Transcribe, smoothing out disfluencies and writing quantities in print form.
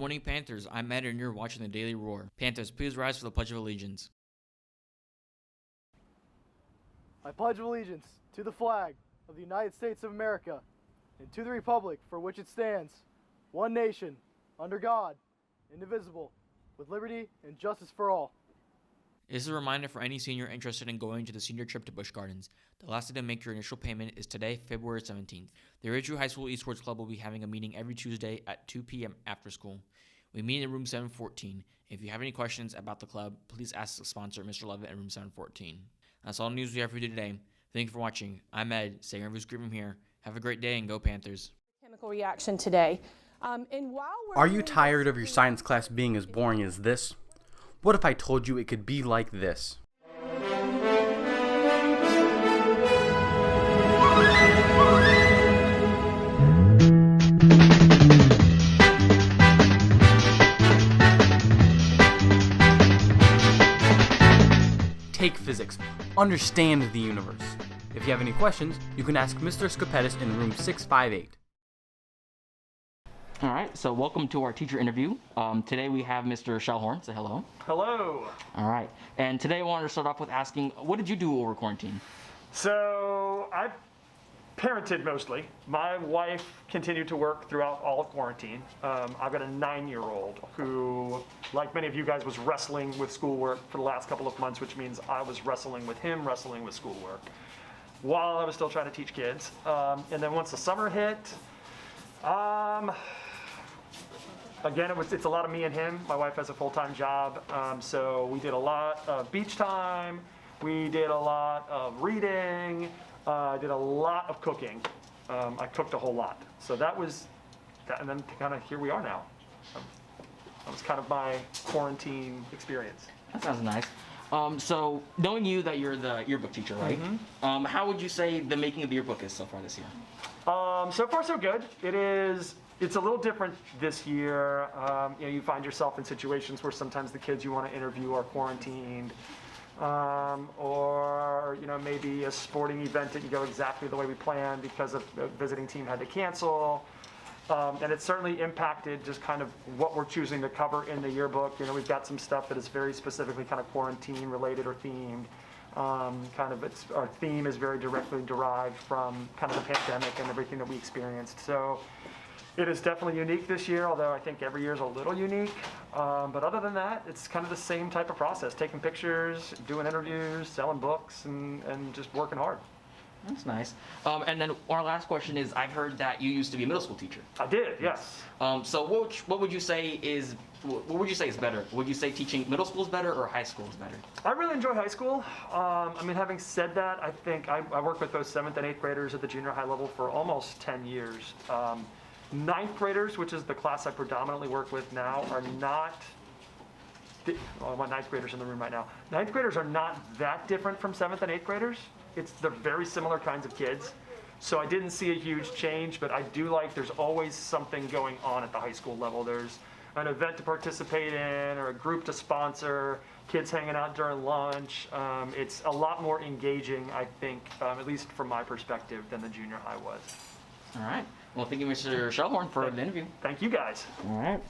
morning, Panthers. I'm Matt, and you're watching the Daily Roar. Panthers, please rise for the Pledge of Allegiance. I pledge allegiance to the flag of the United States of America and to the republic for which it stands, one nation, under God, indivisible, with liberty and justice for all. This is a reminder for any senior interested in going to the senior trip to Busch Gardens. The last day to make your initial payment is today, February 17th. The Ridgeview High School Esports Club will be having a meeting every Tuesday at 2 p.m. after school. We meet in room 714. If you have any questions about the club, please ask the sponsor, Mr. Levitt, in room 714. That's all the news we have for you today. Thank you for watching. I'm Ed, saying Rivers Group from here. Have a great day and go Panthers. Chemical reaction today. Are you tired of your science class being as boring as this? What if I told you it could be like this? Take physics. Understand the universe. If you have any questions, you can ask Mr. Scopetis in room 658. All right, so welcome to our teacher interview. Today we have Mr. Shellhorn. Say hello. Hello. All right, and today I wanted to start off with asking, what did you do over quarantine? So I parented mostly. My wife continued to work throughout all of quarantine. I've got a 9-year-old who, like many of you guys, was wrestling with schoolwork for the last couple of months, which means I was wrestling with him, wrestling with schoolwork, while I was still trying to teach kids. And then once the summer hit, again, it's a lot of me and him. My wife has a full-time job, so we did a lot of beach time. We did a lot of reading. Did a lot of cooking. I cooked a whole lot. So that was that, and then kind of here we are now. That was kind of my quarantine experience. That sounds nice. So knowing you that you're the yearbook teacher, right? Mm-hmm. How would you say the making of the yearbook is so far this year? So far so good. It's a little different this year. You find yourself in situations where sometimes the kids you want to interview are quarantined. Or maybe a sporting event didn't go exactly the way we planned because of the visiting team had to cancel. And it certainly impacted just kind of what we're choosing to cover in the yearbook. We've got some stuff that is very specifically kind of quarantine related or themed. Our theme is very directly derived from kind of the pandemic and everything that we experienced. So it is definitely unique this year, although I think every year is a little unique. But other than that, it's kind of the same type of process, taking pictures, doing interviews, selling books, and just working hard. That's nice. And then our last question is, I've heard that you used to be a middle school teacher. I did, yes. So what would you say is better? Would you say teaching middle school is better or high school is better? I really enjoy high school. Having said that, I think I worked with both 7th and 8th graders at the junior high level for almost 10 years. 9th graders, which is the class I predominantly work with now, are not, I want 9th graders in the room right now. 9th graders are not that different from 7th and 8th graders. They're very similar kinds of kids. So I didn't see a huge change, but I do like there's always something going on at the high school level. There's an event to participate in or a group to sponsor, kids hanging out during lunch. It's a lot more engaging, I think, at least from my perspective, than the junior high was. All right. Well, thank you, Mr. Shellhorn, for the interview. Thank you, guys. All right.